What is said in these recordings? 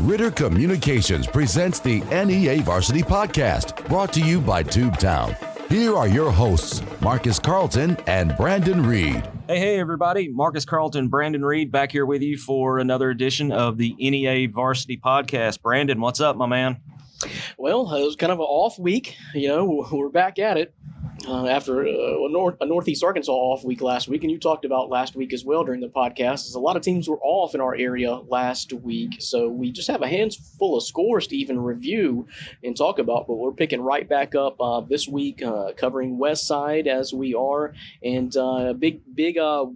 Ritter Communications presents the NEA Varsity Podcast, brought to you by Tubetown. Here are your hosts, Marcus Carlton and Brandon Reed. Hey, everybody. Marcus Carlton, Brandon Reed back here with you for another edition of the NEA Varsity Podcast. Brandon, what's up, my man? Well, it was kind of an off week. We're back at it after a Northeast Arkansas off week last week. And you talked about last week as well during the podcast. As a lot of teams were off in our area last week. So we just have a handful of scores to even review and talk about. But we're picking right back up this week, covering West Side as we are. And a big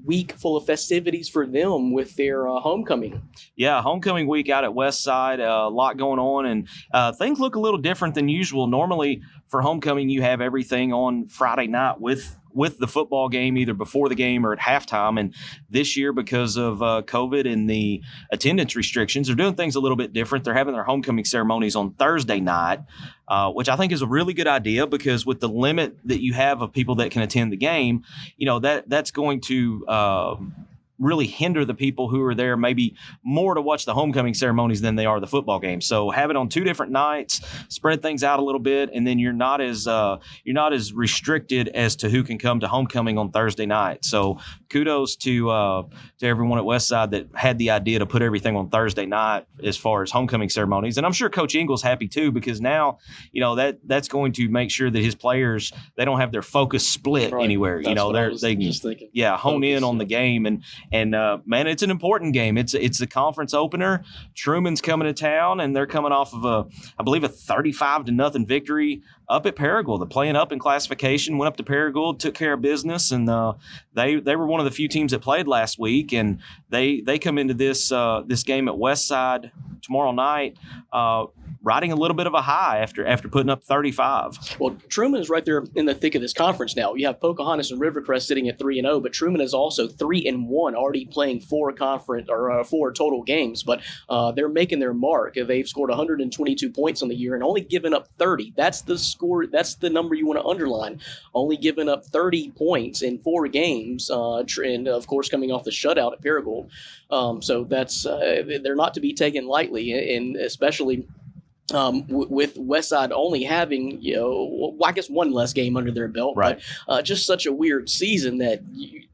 week full of festivities for them with their homecoming. Yeah, homecoming week out at West Side. A lot going on. And things look a little different than usual. Normally, for homecoming, you have everything on Friday night with the football game, either before the game or at halftime. And this year, because of COVID and the attendance restrictions, they're doing things a little bit different. They're having their homecoming ceremonies on Thursday night, which I think is a really good idea, because with the limit that you have of people that can attend the game, that's going to really hinder the people who are there maybe more to watch the homecoming ceremonies than they are the football game. So have it on two different nights, spread things out a little bit, and then you're not as restricted as to who can come to homecoming on Thursday night. So kudos to everyone at Westside that had the idea to put everything on Thursday night as far as homecoming ceremonies. And I'm sure Coach Ingle's happy too, because now that's going to make sure that his players, they don't have their focus split anywhere. They can hone in on the game. And man, it's an important game. It's a conference opener. Truman's coming to town, and they're coming off of a 35-0 victory up at Paragould. They're playing up in classification, went up to Paragould, took care of business, and they were one of the few teams that played last week, and they come into this game at Westside tomorrow night riding a little bit of a high after putting up 35. Well, Truman is right there in the thick of this conference now. You have Pocahontas and Rivercrest sitting at 3-0, but Truman is also 3-1, already playing four total games. But they're making their mark. They've scored 122 points on the year and only given up 30. That's the score. That's the number you want to underline. Only given up 30 points in 4 games, and of course coming off the shutout at Paragould. So that's they're not to be taken lightly, and especially. With Westside only having, I guess one less game under their belt, right. But just such a weird season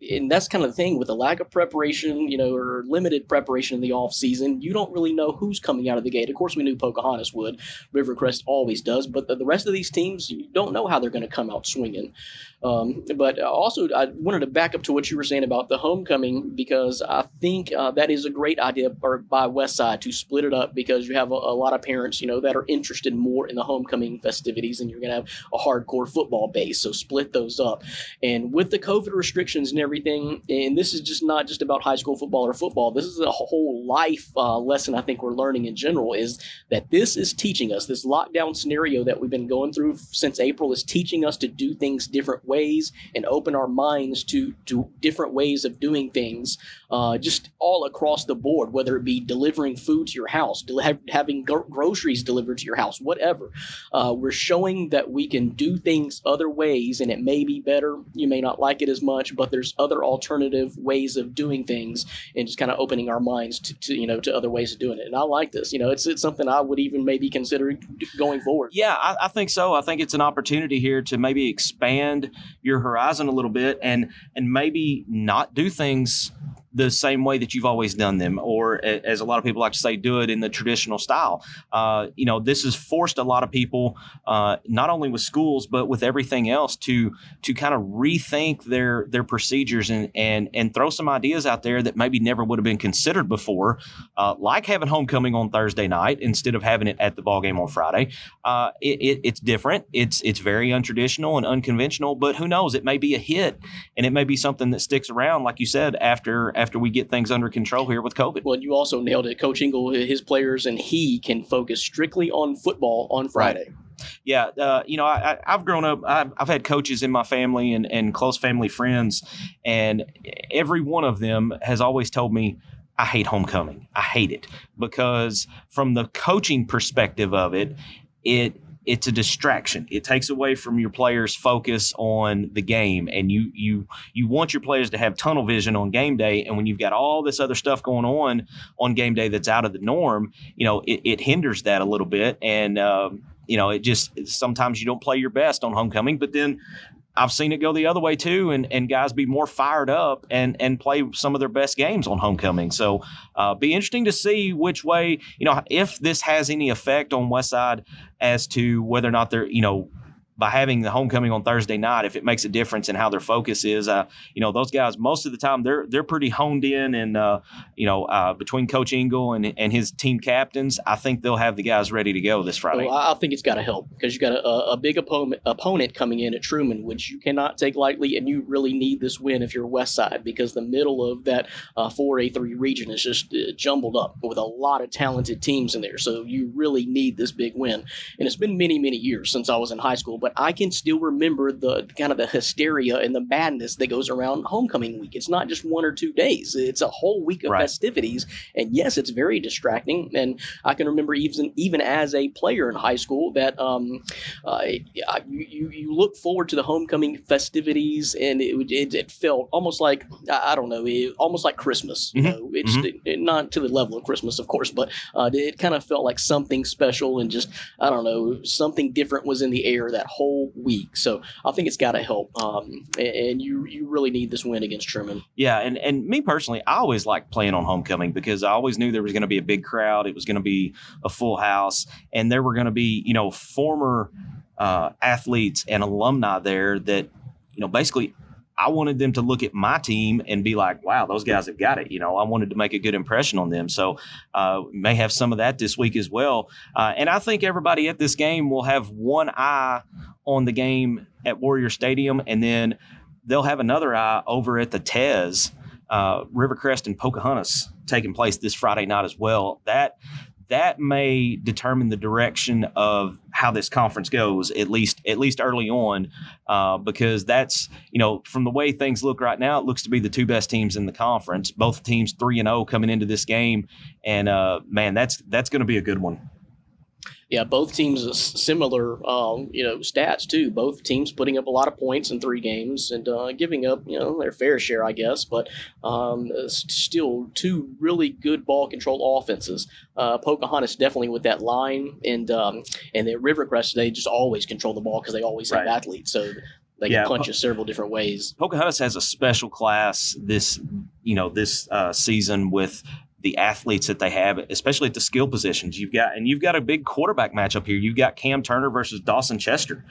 and that's kind of the thing with the lack of preparation, or limited preparation in the off season. You don't really know who's coming out of the gate. Of course, we knew Pocahontas would. Rivercrest always does, but the rest of these teams, you don't know how they're going to come out swinging. But also, I wanted to back up to what you were saying about the homecoming, because I think that is a great idea by Westside to split it up, because you have a lot of parents, that are interested more in the homecoming festivities, and you're going to have a hardcore football base. So split those up. And with the COVID restrictions and everything, and this is just not just about high school football or football, this is a whole life lesson I think we're learning in general, is that this is teaching us, this lockdown scenario that we've been going through since April is teaching us to do things different ways and open our minds to different ways of doing things, just all across the board, whether it be delivering food to your house, having groceries delivered to your house, whatever. We're showing that we can do things other ways, and it may be better. You may not like it as much, but there's other alternative ways of doing things, and just kind of opening our minds to other ways of doing it. And I like this. It's something I would even maybe consider going forward. Yeah, I think so. I think it's an opportunity here to maybe expand your horizon a little bit, and maybe not do things the same way that you've always done them, or as a lot of people like to say, do it in the traditional style. This has forced a lot of people, not only with schools, but with everything else, to kind of rethink their procedures and throw some ideas out there that maybe never would have been considered before, like having homecoming on Thursday night instead of having it at the ball game on Friday. It's different. It's very untraditional and unconventional, but who knows? It may be a hit, and it may be something that sticks around, like you said, after we get things under control here with COVID. Well, you also nailed it. Coach Ingle, his players, and he can focus strictly on football on Friday. Right. Yeah. I've grown up, I've had coaches in my family and close family friends, and every one of them has always told me, I hate homecoming. I hate it, because from the coaching perspective of it it's a distraction. It takes away from your players' focus on the game, and you want your players to have tunnel vision on game day. And when you've got all this other stuff going on game day that's out of the norm, it hinders that a little bit. And it just sometimes you don't play your best on homecoming, but then I've seen it go the other way too, and guys be more fired up and play some of their best games on homecoming. So be interesting to see which way, if this has any effect on Westside as to whether or not they're, by having the homecoming on Thursday night, if it makes a difference in how their focus is. Those guys, most of the time, they're pretty honed in, and between Coach Engel and his team captains, I think they'll have the guys ready to go this Friday. Well, I think it's got to help because you got a big opponent coming in at Truman, which you cannot take lightly, and you really need this win if you're West Side, because the middle of that 4A3 region is just jumbled up with a lot of talented teams in there. So you really need this big win, and it's been many, many years since I was in high school, but I can still remember the kind of the hysteria and the madness that goes around homecoming week. It's not just 1 or 2 days. It's a whole week of festivities. And yes, it's very distracting. And I can remember even as a player in high school that you look forward to the homecoming festivities, and it felt almost like, I don't know, almost like Christmas. It's not to the level of Christmas, of course, but it kind of felt like something special, and just, I don't know, something different was in the air that whole week. So I think it's got to help. And you really need this win against Truman. Yeah. And me personally, I always liked playing on homecoming because I always knew there was going to be a big crowd. It was going to be a full house, and there were going to be, former athletes and alumni there that, basically I wanted them to look at my team and be like, wow, those guys have got it. I wanted to make a good impression on them. So may have some of that this week as well. And I think everybody at this game will have one eye on the game at Warrior Stadium, and then they'll have another eye over at the Tez, Rivercrest and Pocahontas taking place this Friday night as well. That may determine the direction of how this conference goes, at least early on, because that's, from the way things look right now, it looks to be the 2 best teams in the conference. Both teams 3-0 coming into this game, and man, that's going to be a good one. Yeah, both teams similar, stats too. Both teams putting up a lot of points in 3 games and giving up, their fair share, I guess. But still 2 really good ball control offenses. Pocahontas definitely with that line, and the Rivercrest, they just always control the ball because they always have athletes. So they can punch you several different ways. Pocahontas has a special class this season with the athletes that they have, especially at the skill positions. You've got a big quarterback matchup here. You've got Cam Turner versus Dawson Chester.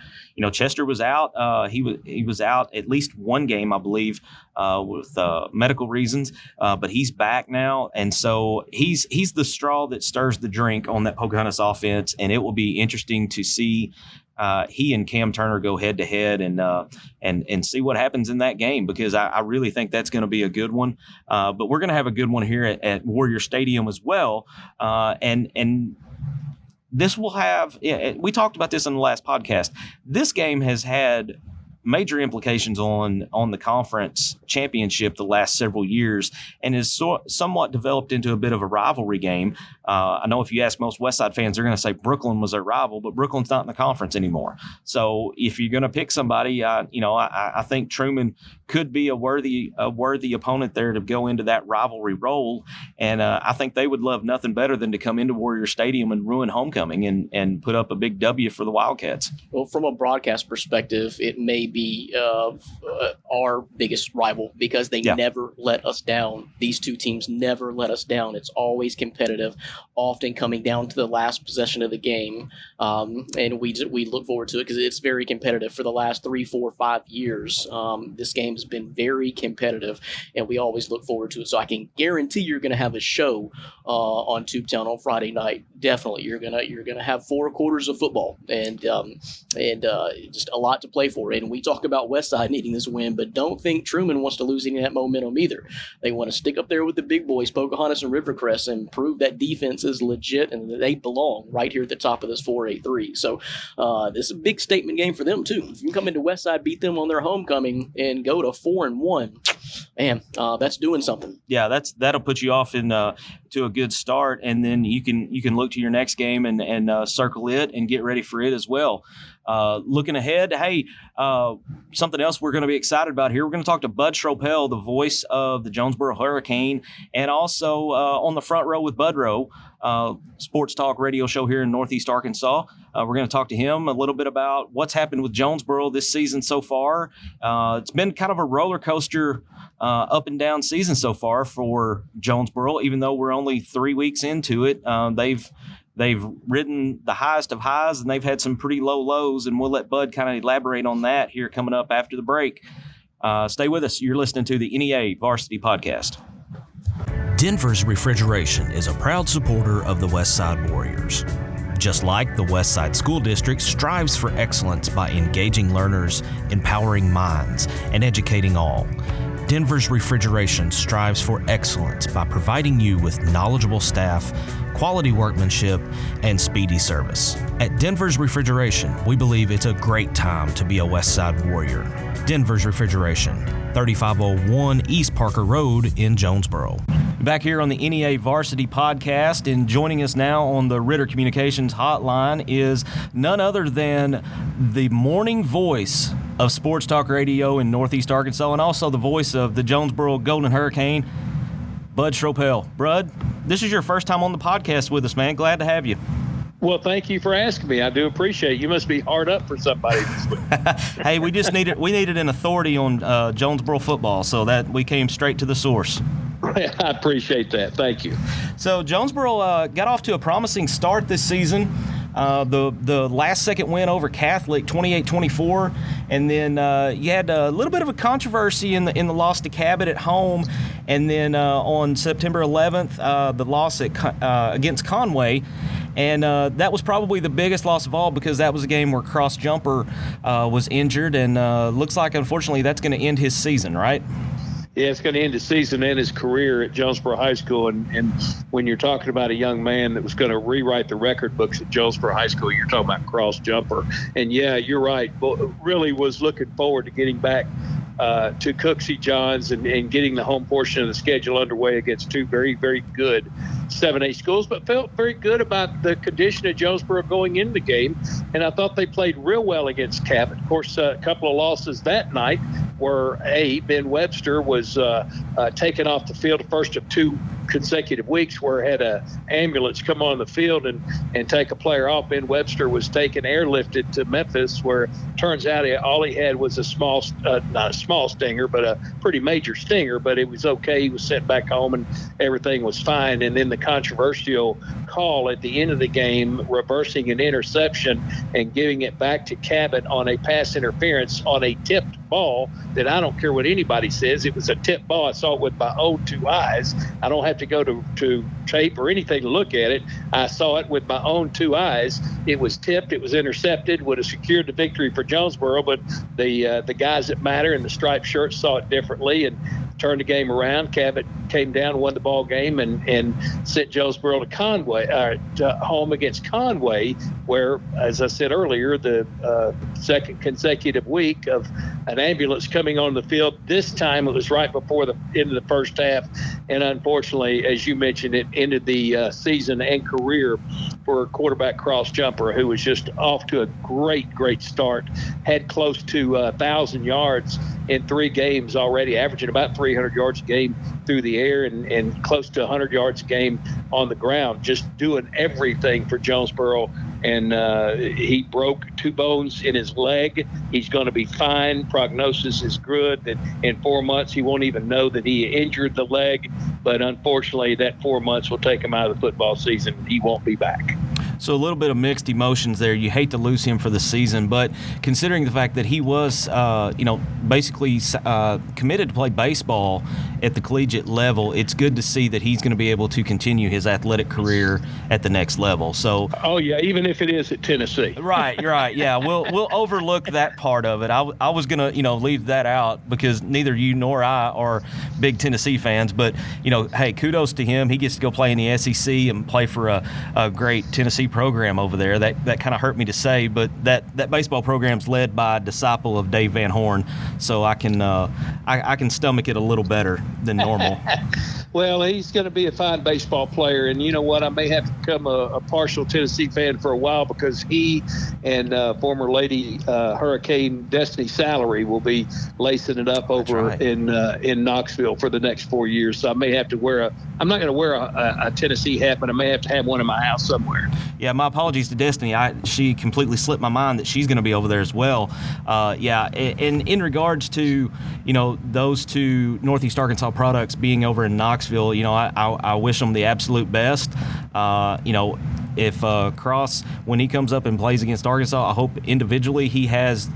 Chester was out. He was out at least one game, I believe, with medical reasons. But he's back now, and so he's the straw that stirs the drink on that Pocahontas offense. And it will be interesting to see he and Cam Turner go head to head and see what happens in that game, because I really think that's going to be a good one. But we're going to have a good one here at Warrior Stadium as well. And this will have, we talked about this in the last podcast. This game has had major implications on the conference championship the last several years, and is somewhat developed into a bit of a rivalry game. I know if you ask most Westside fans, they're going to say Brooklyn was their rival, but Brooklyn's not in the conference anymore. So if you're going to pick somebody, I think Truman could be a worthy opponent there to go into that rivalry role. And I think they would love nothing better than to come into Warrior Stadium and ruin homecoming and put up a big W for the Wildcats. Well, from a broadcast perspective, it may be our biggest rival because they never let us down. These 2 teams never let us down. It's always competitive, often coming down to the last possession of the game. And we look forward to it because it's very competitive. For the last 3, 4, 5 years, this game has been very competitive, and we always look forward to it. So I can guarantee you're going to have a show on Tubetown on Friday night. Definitely, you're gonna have 4 quarters of football and just a lot to play for. And we talk about Westside needing this win, but don't think Truman wants to lose any of that momentum either. They want to stick up there with the big boys, Pocahontas and Rivercrest, and prove that defense is legit and that they belong right here at the top of this 4A3. So this is a big statement game for them too. If you come into Westside, beat them on their homecoming, and go to 4-1, man, that's doing something. Yeah, that'll put you off to a good start, and then you can look to your next game and circle it and get ready for it as well. Looking ahead, hey, something else we're going to be excited about here. We're going to talk to Bud Schroeppel, the voice of the Jonesboro Hurricane, and also on the front row with Budro, sports talk radio show here in Northeast Arkansas. We're going to talk to him a little bit about what's happened with Jonesboro this season so far. It's been kind of a roller coaster up and down season so far for Jonesboro, even though we're only 3 weeks into it. They've ridden the highest of highs, and they've had some pretty low lows, and we'll let Bud kind of elaborate on that here coming up after the break. Stay with us. You're listening to the NEA Varsity Podcast. Denver's Refrigeration is a proud supporter of the Westside Warriors. Just like the Westside School District strives for excellence by engaging learners, empowering minds, and educating all, Denver's Refrigeration strives for excellence by providing you with knowledgeable staff, quality workmanship, and speedy service. At Denver's Refrigeration, we believe it's a great time to be a Westside Warrior. Denver's Refrigeration, 3501 East Parker Road in Jonesboro. Back here on the NEA Varsity Podcast, and joining us now on the Ritter Communications hotline is none other than the morning voice of sports talk radio in Northeast Arkansas, and also the voice of the Jonesboro Golden Hurricane, Bud Schroeppel. Bud, this is your first time on the podcast with us, man. Glad to have you. Well, thank you for asking me. I do appreciate it. You must be hard up for somebody this week. Hey, we needed an authority on Jonesboro football, so that we came straight to the source. I appreciate that. Thank you. So Jonesboro got off to a promising start this season. The last second win over Catholic, 28-24, and then you had a little bit of a controversy in the loss to Cabot at home, and then on September 11th, the loss against Conway, and that was probably the biggest loss of all because that was a game where Cross Jumper was injured, and looks like unfortunately that's going to end his season, right? Yeah, it's going to end his season and his career at Jonesboro High School. And when you're talking about a young man that was going to rewrite the record books at Jonesboro High School, you're talking about Cross Jumper. And, yeah, you're right. Really was looking forward to getting back to Cooksey Johns and getting the home portion of the schedule underway against two very, very good 7A schools, but felt very good about the condition of Jonesboro going into the game. And I thought they played real well against Cabot. Of course, a couple of losses that night were, Ben Webster was taken off the field the first of 2 consecutive weeks where had a ambulance come on the field and take a player off. Ben Webster was taken airlifted to Memphis, where turns out all he had was a small, not a small stinger, but a pretty major stinger, but it was okay. He was sent back home and everything was fine. And then the controversial call at the end of the game, reversing an interception and giving it back to Cabot on a pass interference on a tipped ball that I don't care what anybody says. It was a tipped ball. I saw it with my own 2 eyes. I don't have to go to tape or anything to look at it. I saw it with my own 2 eyes. It was tipped. It was intercepted. Would have secured the victory for Jonesboro, but the guys that matter in the striped shirts saw it differently and turned the game around. Cabot came down, won the ball game, and sent Jonesboro to Conway, home against Conway, where, as I said earlier, the second consecutive week of an ambulance coming on the field. This time it was right before the end of the first half, and unfortunately, as you mentioned, it ended the season and career for quarterback Cross Jumper, who was just off to a great start, had close to 1,000 yards in 3 games already, averaging about 300 yards a game through the air and close to 100 yards a game on the ground, just doing everything for Jonesboro. And he broke 2 bones in his leg. He's going to be fine. Prognosis is good that in 4 months he won't even know that he injured the leg. But unfortunately, that 4 months will take him out of the football season. He won't be back. So a little bit of mixed emotions there. You hate to lose him for the season, but considering the fact that he was, basically committed to play baseball at the collegiate level, it's good to see that he's going to be able to continue his athletic career at the next level. So, oh yeah, even if it is at Tennessee. Right, you're right. Yeah, we'll overlook that part of it. I was going to leave that out because neither you nor I are big Tennessee fans. But hey, kudos to him. He gets to go play in the SEC and play for a great Tennessee Tennessee program over there. That kind of hurt me to say, but that baseball program's led by a disciple of Dave Van Horn, so I can stomach it a little better than normal. Well, he's going to be a fine baseball player, and you know what? I may have to become a partial Tennessee fan for a while because he and former Lady Hurricane Destiny Salary will be lacing it up over in Knoxville for the next 4 years. So I may have to I'm not going to wear a Tennessee hat, but I may have to have one in my house somewhere. Yeah, my apologies to Destiny. She completely slipped my mind that she's going to be over there as well. And in regards to, those two Northeast Arkansas products being over in Knoxville, I wish them the absolute best. If Cross, when he comes up and plays against Arkansas, I hope individually he has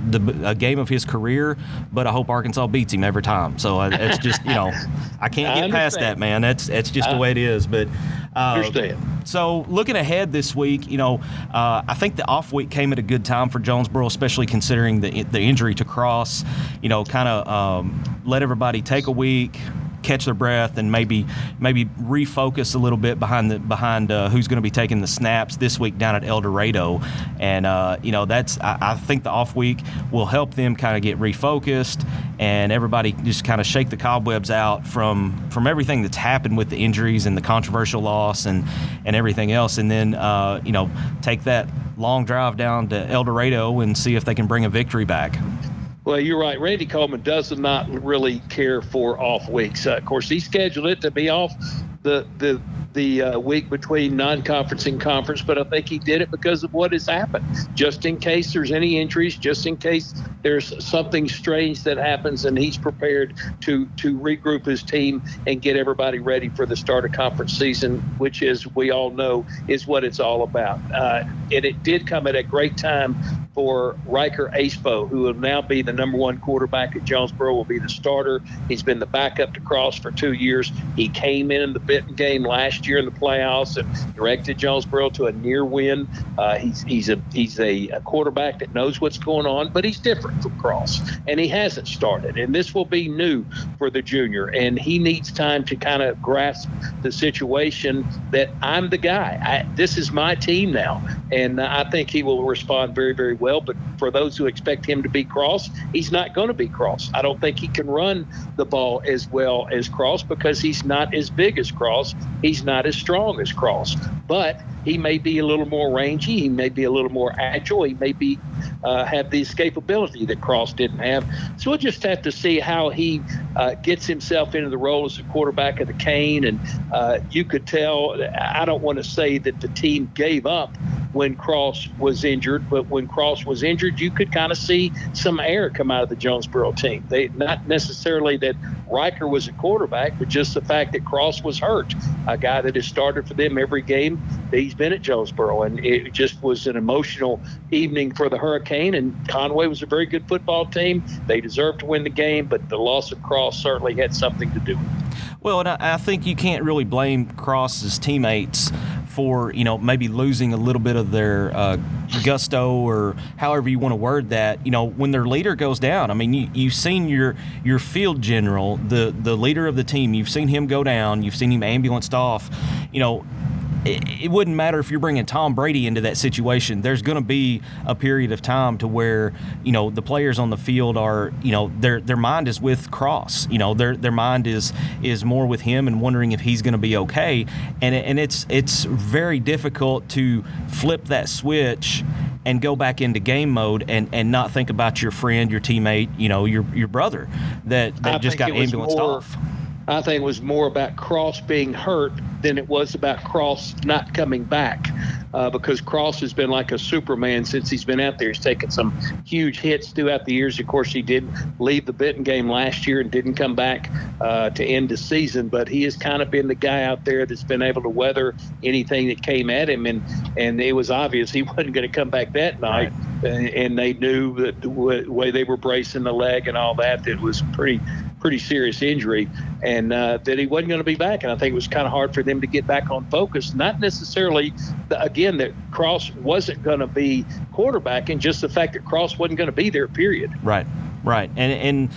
a game of his career, but I hope Arkansas beats him every time. So it's just, I can't get past that, man. It's just the way it is. But understand. So looking ahead this week, I think the off week came at a good time for Jonesboro, especially considering the injury to Cross. Kind of let everybody take a week, catch their breath, and maybe refocus a little bit behind who's going to be taking the snaps this week down at El Dorado. And I think the off week will help them kind of get refocused and everybody just kind of shake the cobwebs out from everything that's happened with the injuries and the controversial loss and everything else, and then take that long drive down to El Dorado and see if they can bring a victory back. Well, you're right. Randy Coleman does not really care for off weeks. Of course, he scheduled it to be off the week between non-conference and conference, but I think he did it because of what has happened. Just in case there's any injuries, just in case there's something strange that happens, and he's prepared to regroup his team and get everybody ready for the start of conference season, which, as we all know, is what it's all about. And it did come at a great time for Riker Acebo, who will now be the number one quarterback at Jonesboro, will be the starter. He's been the backup to Cross for 2 years. He came in the Benton game last year in the playoffs and directed Jonesboro to a near win. He's a quarterback that knows what's going on, but he's different from Cross, and he hasn't started. And this will be new for the junior, and he needs time to kind of grasp the situation that I'm the guy. This is my team now, and I think he will respond very, very well. But for those who expect him to be Cross, he's not going to be Cross. I don't think he can run the ball as well as Cross because he's not as big as Cross. He's not as strong as Cross. But he may be a little more rangy. He may be a little more agile. He may be have the escapability that Cross didn't have. So we'll just have to see how he gets himself into the role as a quarterback of the Cane. And you could tell, I don't want to say that the team gave up when Cross was injured, but when Cross was injured, you could kind of see some air come out of the Jonesboro team. Not necessarily that Riker was a quarterback, but just the fact that Cross was hurt, a guy that has started for them every game he's been at Jonesboro. And it just was an emotional evening for the Hurricane, and Conway was a very good football team. They deserved to win the game, but the loss of Cross certainly had something to do with it. Well, and I think you can't really blame Cross's teammates for, maybe losing a little bit of their gusto, or however you want to word that, when their leader goes down. I mean, you've seen your field general, the leader of the team, you've seen him go down, you've seen him ambulanced off. It wouldn't matter if you're bringing Tom Brady into that situation. There's going to be a period of time to where, the players on the field are, their mind is with Cross. Their mind is more with him and wondering if he's going to be okay. And it's very difficult to flip that switch and go back into game mode and not think about your friend, your teammate, your brother that just got ambulanced off. I think it was more about Cross being hurt than it was about Cross not coming back, because Cross has been like a Superman since he's been out there. He's taken some huge hits throughout the years. Of course, he did leave the Benton game last year and didn't come back to end the season, but he has kind of been the guy out there that's been able to weather anything that came at him, and it was obvious he wasn't going to come back that night. Right. And they knew that the way they were bracing the leg and all that, it was pretty serious injury, and that he wasn't going to be back. And I think it was kind of hard for them to get back on focus. Not necessarily, again, that Cross wasn't going to be quarterbacking, just the fact that Cross wasn't going to be there, period. Right. And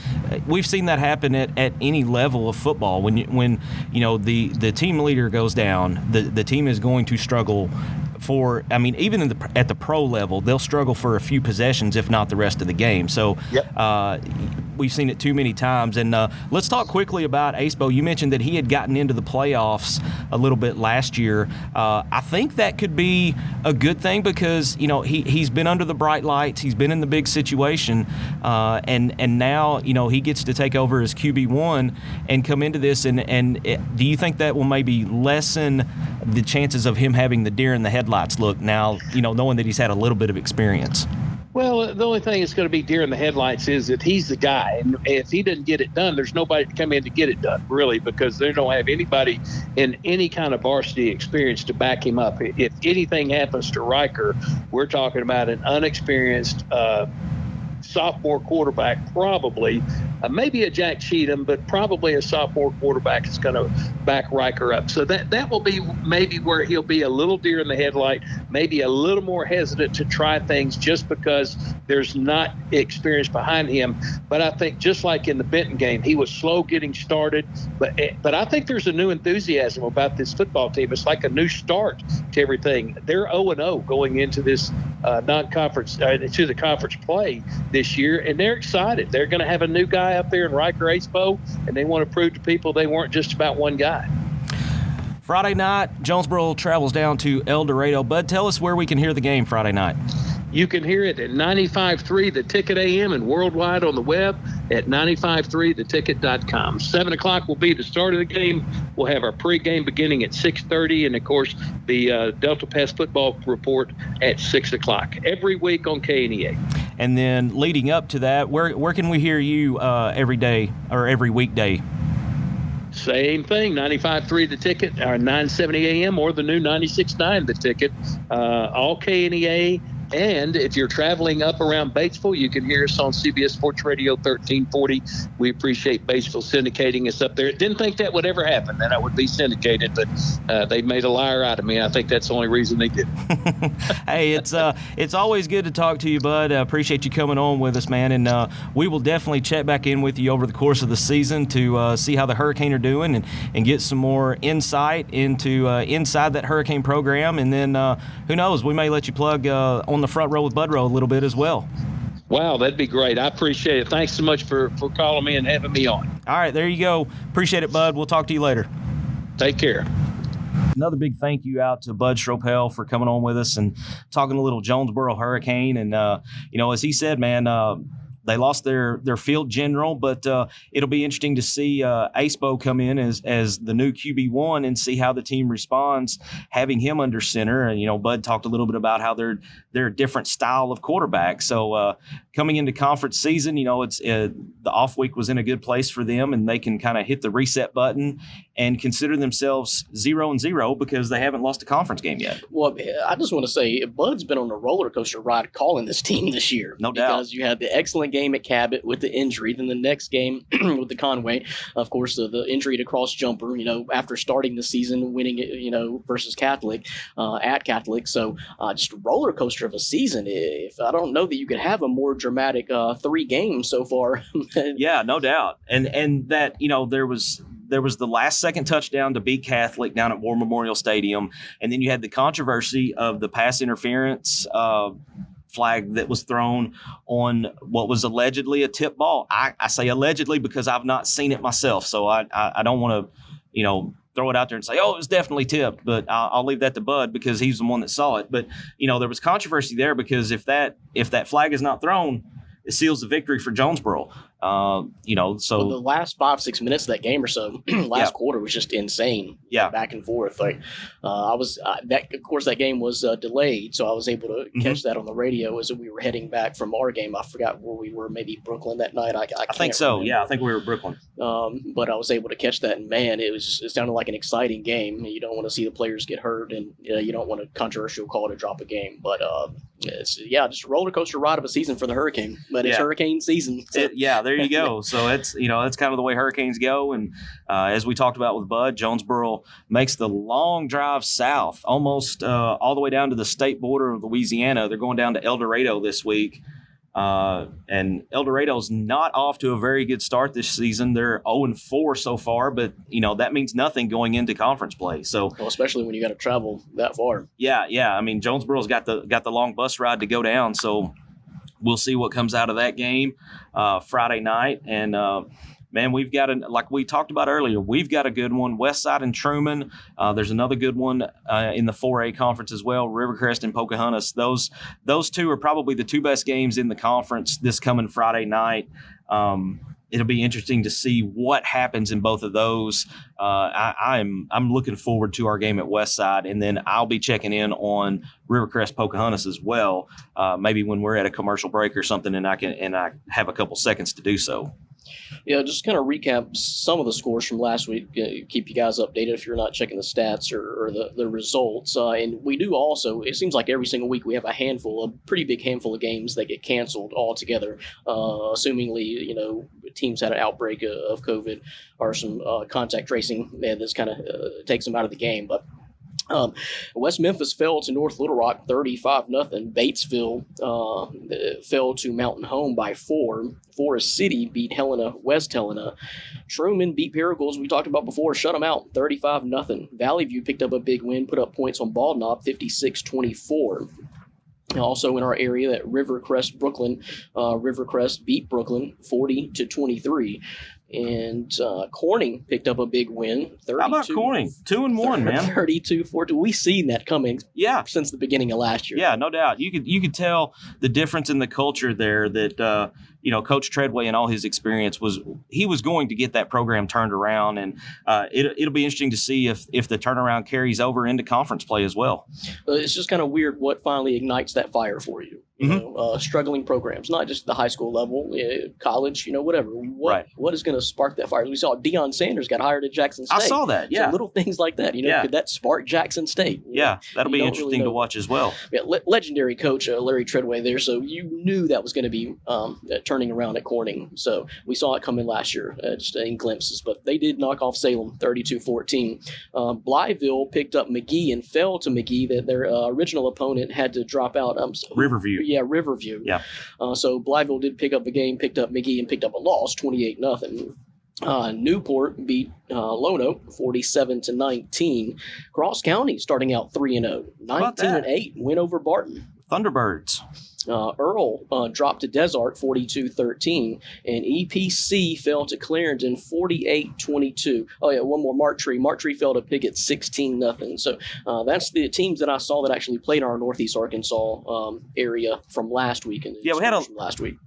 we've seen that happen at any level of football. When the team leader goes down, the team is going to struggle for, I mean, even at the pro level, they'll struggle for a few possessions, if not the rest of the game. So we've seen it too many times. And let's talk quickly about Acebo. You mentioned that he had gotten into the playoffs a little bit last year. I think that could be a good thing because, you know, he's been under the bright lights. He's been in the big situation. And now, you know, he gets to take over as QB1 and come into this. Do you think that will maybe lessen the chances of him having the deer in the headlights look now, you know, knowing that he's had a little bit of experience? Well, the only thing that's going to be deer in the headlights is that he's the guy. And if he doesn't get it done, there's nobody to come in to get it done, really, because they don't have anybody in any kind of varsity experience to back him up. If anything happens to Riker, we're talking about an unexperienced sophomore quarterback, probably, maybe a Jack Cheatham, but probably a sophomore quarterback is going to back Riker up. So that will be maybe where he'll be a little deer in the headlight, maybe a little more hesitant to try things just because there's not experience behind him. But I think just like in the Benton game, he was slow getting started. But I think there's a new enthusiasm about this football team. It's like a new start to everything. They're 0-0 going into this non-conference, to the conference play this year, and they're excited. They're going to have a new guy up there in Riker Acebo, and they want to prove to people they weren't just about one guy. Friday night, Jonesboro travels down to El Dorado. Bud, tell us where we can hear the game Friday night. You can hear it at 95.3 The Ticket AM and worldwide on the web at 953theticket.com. 7 o'clock will be the start of the game. We'll have our pregame beginning at 6:30, and, of course, the Delta Pass football report at 6 o'clock every week on KNEA. And then leading up to that, where can we hear you every day or every weekday? Same thing, 95.3 The Ticket, or 970 AM, or the new 96.9 The Ticket, all KNEA. And if you're traveling up around Batesville, you can hear us on CBS Sports Radio 1340. We appreciate Batesville syndicating us up there. Didn't think that would ever happen, that I would be syndicated, but they made a liar out of me. I think that's the only reason they did. Hey, it's always good to talk to you, Bud. I appreciate you coming on with us, man. And we will definitely check back in with you over the course of the season to see how the Hurricane are doing and get some more insight into inside that Hurricane program. And then who knows, we may let you plug on the front row with Budro a little bit as well. Wow, that'd be great. I appreciate it. Thanks so much for calling me and having me on. All right, there you go. Appreciate it, Bud. We'll talk to you later. Take care. Another big thank you out to Bud Schroeppel for coming on with us and talking a little Jonesboro Hurricane. And, you know, as he said, man, they lost their field general, but it'll be interesting to see Acebo come in as the new QB1 and see how the team responds having him under center. And, you know, Bud talked a little bit about how they're a different style of quarterback. So coming into conference season, you know, it's the off week was in a good place for them, and they can kind of hit the reset button and consider themselves 0-0 because they haven't lost a conference game yet. Well, I just want to say Bud's been on a roller coaster ride calling this team this year. No doubt. Because you had the excellent game at Cabot with the injury, then the next game with the Conway, of course, the injury to Cross Jumper, you know, after starting the season, winning it, you know, versus Catholic, at Catholic. So just a roller coaster of a season. If I don't know that you could have a more dramatic 3 games so far. Yeah, no doubt. And that, you know, there was the last second touchdown to beat Catholic down at War Memorial Stadium. And then you had the controversy of the pass interference flag that was thrown on what was allegedly a tip ball. I say allegedly because I've not seen it myself. So I don't want to, you know, throw it out there and say, oh, it was definitely tipped, but I'll leave that to Bud because he's the one that saw it. But, you know, there was controversy there because if that flag is not thrown, it seals the victory for Jonesboro. You know, so well, the last 5-6 minutes of that game or so, quarter was just insane. Yeah, back and forth. Like that game was delayed, so I was able to catch that on the radio as we were heading back from our game. I forgot where we were, maybe Brooklyn that night. I think so. remember. Yeah, I think we were Brooklyn. But I was able to catch that, and man, it sounded like an exciting game. You don't want to see the players get hurt, and you don't want a controversial call to drop a game. But it's just a roller coaster ride of a season for the Hurricane. But it's Hurricane season. So. There you go. So it's that's kind of the way Hurricanes go. And as we talked about with Bud, Jonesboro makes the long drive south, almost all the way down to the state border of Louisiana. They're going down to El Dorado this week. And El Dorado's not off to a very good start this season. They're 0-4 so far, but that means nothing going into conference play. So, especially when you got to travel that far. Yeah. I mean, Jonesboro's got the long bus ride to go down, so we'll see what comes out of that game Friday night. And man, we've got like we talked about earlier, we've got a good one. Westside and Truman. There's another good one in the 4A conference as well. Rivercrest and Pocahontas. Those two are probably the two best games in the conference this coming Friday night. It'll be interesting to see what happens in both of those. I'm looking forward to our game at Westside, and then I'll be checking in on Rivercrest Pocahontas as well. Maybe when we're at a commercial break or something, and I have a couple seconds to do so. Yeah, just kind of recap some of the scores from last week. Keep you guys updated if you're not checking the stats or the results. And we do also, it seems like every single week we have a pretty big handful of games that get canceled altogether. Assumingly, teams had an outbreak of COVID or some contact tracing that's kind of takes them out of the game. But West Memphis fell to North Little Rock 35-0. Batesville fell to Mountain Home by 4. Forest City beat West Helena. Truman beat Paragould, as we talked about before, shut them out 35-0. Valley View picked up a big win, put up points on Bald Knob 56-24. Also in our area, that Rivercrest beat Brooklyn 40-23. And Corning picked up a big win. How about Corning? 2-1, man. 32-42. We've seen that coming since the beginning of last year. Yeah, no doubt. You could tell the difference in the culture there that Coach Treadway and all his experience was going to get that program turned around, and it'll be interesting to see if the turnaround carries over into conference play as well. It's just kind of weird what finally ignites that fire for you. Struggling programs, not just the high school level, college, whatever. What is going to spark that fire? We saw Deion Sanders got hired at Jackson State. I saw that, yeah. So little things like that, could that spark Jackson State? Yeah, that'll be interesting to watch as well. Yeah, legendary coach Larry Treadway there, so you knew that was going to be turning around at Corning. So we saw it come in last year, just in glimpses, but they did knock off Salem 32-14. Blytheville picked up McGee and fell to McGee, that their original opponent had to drop out. Riverview. Yeah, Riverview. Yeah. So Blytheville did pick up the game, picked up McGee, and picked up a loss, 28-0. Newport beat Lono 47-19. Cross County starting out 3-0, 19-8, win over Barton. Thunderbirds. Earl dropped to Desart 42-13, and EPC fell to Clarendon 48-22. Oh yeah, one more. Marktree fell to Piggott 16-0. So that's the teams that I saw that actually played in our Northeast Arkansas area from last week. We had a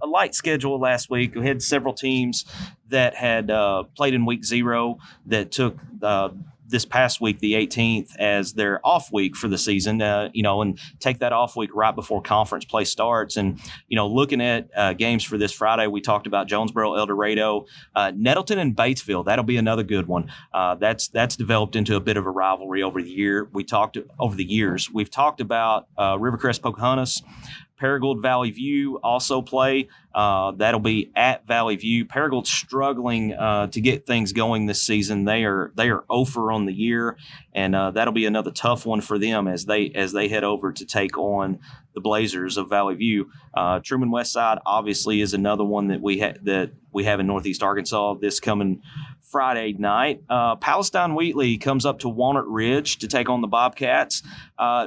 light schedule last week. We had several teams that had played in week 0 that took this past week, the 18th, as their off week for the season, and take that off week right before conference play starts. And, looking at games for this Friday, we talked about Jonesboro, El Dorado, Nettleton, and Batesville. That'll be another good one. That's developed into a bit of a rivalry over the years. We've talked about Rivercrest, Pocahontas. Paragould, Valley View also play. That'll be at Valley View. Paragould's struggling to get things going this season. They are 0-for on the year, and that'll be another tough one for them as they head over to take on the Blazers of Valley View. Truman Westside obviously is another one that we have in Northeast Arkansas this coming Friday night. Palestine Wheatley comes up to Walnut Ridge to take on the Bobcats.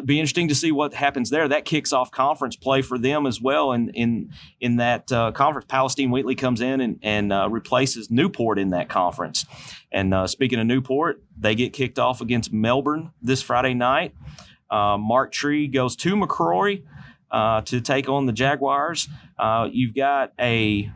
Be interesting to see what happens there. That kicks off conference play for them as well. In that conference, Palestine Wheatley comes in and replaces Newport in that conference. And speaking of Newport, they get kicked off against Melbourne this Friday night. Mark Tree goes to McCrory to take on the Jaguars. You've got a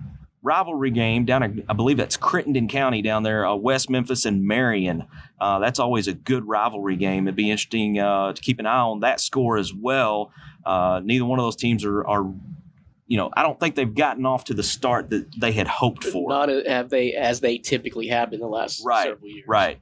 rivalry game down in, I believe that's Crittenden County down there, West Memphis and Marion. That's always a good rivalry game. It'd be interesting to keep an eye on that score as well. Neither one of those teams are I don't think they've gotten off to the start that they had hoped for. Not as they typically have in the last several years. Right.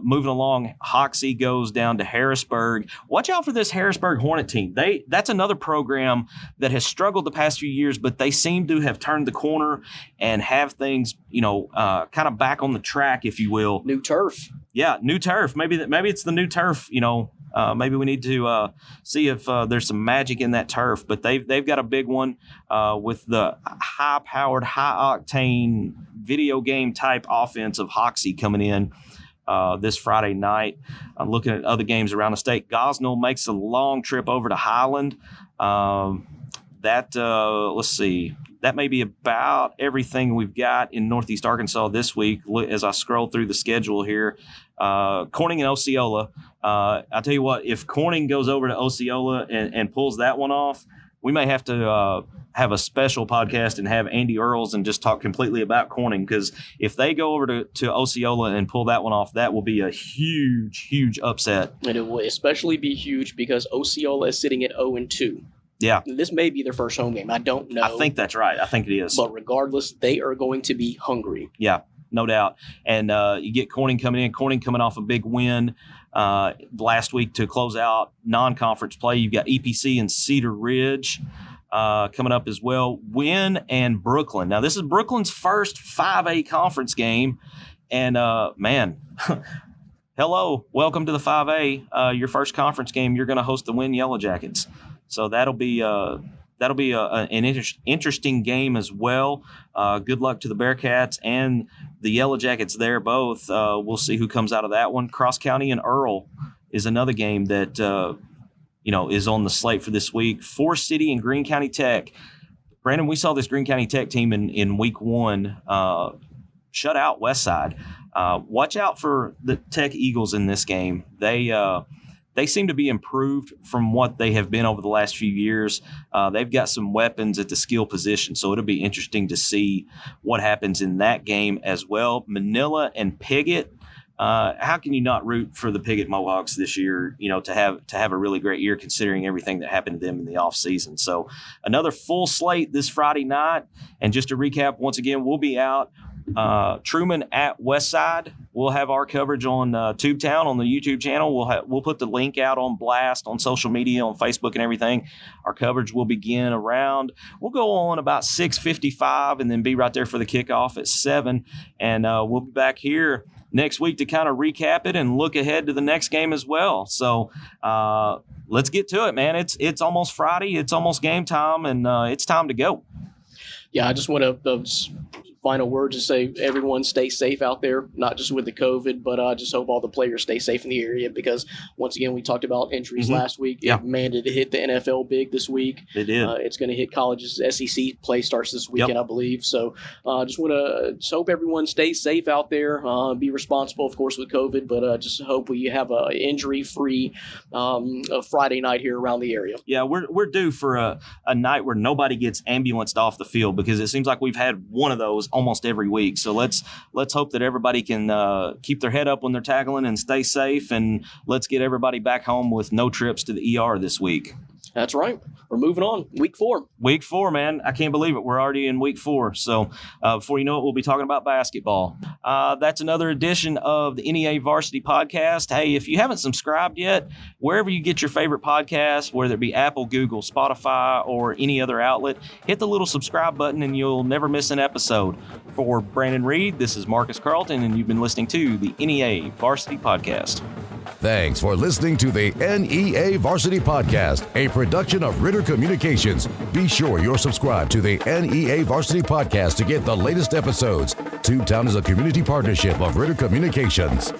Moving along, Hoxie goes down to Harrisburg. Watch out for this Harrisburg Hornet team. That's another program that has struggled the past few years, but they seem to have turned the corner and have things, kind of back on the track, if you will. New turf. Yeah, new turf. Maybe it's the new turf, Maybe we need to see if there's some magic in that turf. But they've got a big one with the high-powered, high-octane video game type offense of Hoxie coming in this Friday night. I'm looking at other games around the state. Gosnell makes a long trip over to Highland. Let's see. That may be about everything we've got in Northeast Arkansas this week. As I scroll through the schedule here, Corning and Osceola. I'll tell you what, if Corning goes over to Osceola and pulls that one off, we may have to have a special podcast and have Andy Earls and just talk completely about Corning, because if they go over to Osceola and pull that one off, that will be a huge, huge upset. And it will especially be huge because Osceola is sitting at 0-2. Yeah. This may be their first home game. I don't know. I think that's right. I think it is. But regardless, they are going to be hungry. Yeah, no doubt. And you get Corning coming in. Corning coming off a big win last week to close out non-conference play. You've got EPC and Cedar Ridge coming up as well. Wynn and Brooklyn. Now, this is Brooklyn's first 5A conference game. And, man, hello. Welcome to the 5A. Your first conference game, you're going to host the Wynn Yellow Jackets. So that'll be an interesting game as well. Good luck to the Bearcats and the Yellow Jackets there both. We'll see who comes out of that one. Cross County and Earl is another game that is on the slate for this week. Forest City and Greene County Tech. Brandon, we saw this Greene County Tech team in week 1 shut out Westside. Watch out for the Tech Eagles in this game. They seem to be improved from what they have been over the last few years. They've got some weapons at the skill position, so it'll be interesting to see what happens in that game as well. Manila and Piggott. How can you not root for the Piggott Mohawks this year, to have a really great year considering everything that happened to them in the offseason? So another full slate this Friday night. And just to recap, once again, we'll be out Truman at Westside. We'll have our coverage on Tubetown on the YouTube channel. We'll put the link out on blast on social media, on Facebook and everything. Our coverage will begin around. We'll go on about 6:55 and then be right there for the kickoff at 7. And we'll be back here next week to kind of recap it and look ahead to the next game as well. So let's get to it, man. It's almost Friday. It's almost game time, and it's time to go. Yeah, I just want to final word to say everyone stay safe out there, not just with the COVID, but I just hope all the players stay safe in the area because, once again, we talked about injuries last week. Yeah. Man, did it hit the NFL big this week. It did. It's going to hit colleges. SEC play starts this weekend, I believe. So just want to hope everyone stays safe out there. Be responsible, of course, with COVID, but just hope we have a injury-free Friday night here around the area. Yeah, we're due for a night where nobody gets ambulanced off the field because it seems like we've had one of those almost every week. So let's hope that everybody can keep their head up when they're tackling and stay safe, and let's get everybody back home with no trips to the ER this week. That's right. We're moving on. Week 4. Week 4, man. I can't believe it. We're already in week 4. So before you know it, we'll be talking about basketball. That's another edition of the NEA Varsity Podcast. Hey, if you haven't subscribed yet, wherever you get your favorite podcast, whether it be Apple, Google, Spotify, or any other outlet, hit the little subscribe button and you'll never miss an episode. For Brandon Reed, this is Marcus Carlton, and you've been listening to the NEA Varsity Podcast. Thanks for listening to the NEA Varsity Podcast, a production of Ritter Communications. Be sure you're subscribed to the NEA Varsity Podcast to get the latest episodes. Tubetown is a community partnership of Ritter Communications.